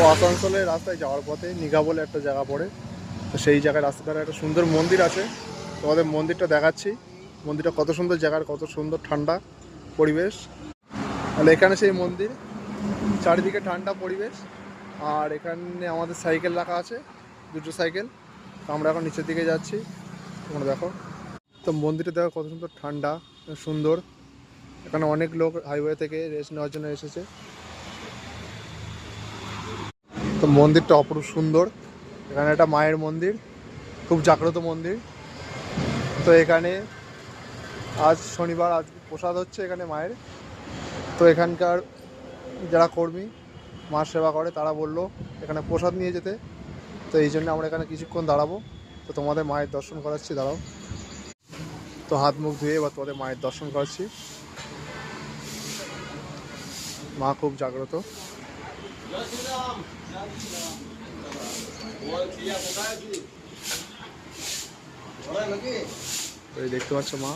তো আসানসোলের রাস্তায় যাওয়ার পথে নিঘা বলে একটা জায়গা পড়ে, তো সেই জায়গায় রাস্তা ধারে একটা সুন্দর মন্দির আছে। তোমাদের মন্দিরটা দেখাচ্ছি। মন্দিরটা কত সুন্দর জায়গার, কত সুন্দর ঠান্ডা পরিবেশ। তাহলে এখানে সেই মন্দির, চারিদিকে ঠান্ডা পরিবেশ। আর এখানে আমাদের সাইকেল রাখা আছে, দুটো সাইকেল। তো আমরা এখন নিচের দিকে যাচ্ছি, তোমরা দেখো। তো মন্দিরটা দেখো কত সুন্দর ঠান্ডা, সুন্দর। এখানে অনেক লোক হাইওয়ে থেকে রেস্ট নেওয়ার জন্য এসেছে। তো মন্দিরটা অপরূপ সুন্দর। এখানে একটা মায়ের মন্দির, খুব জাগ্রত মন্দির। তো এখানে আজ শনিবার, আজ প্রসাদ হচ্ছে এখানে মায়ের। তো এখানকার যারা কর্মী মার সেবা করে তারা বললো এখানে প্রসাদ নিয়ে যেতে। তো এই জন্য আমরা এখানে কিছুক্ষণ দাঁড়াবো। তো তোমাদের মায়ের দর্শন করাচ্ছি, দাঁড়াও। তো হাত মুখ ধুয়ে এবার তোমাদের মায়ের দর্শন করাচ্ছি। মা খুব জাগ্রত। তো এই দেখতে পাচ্ছ মা।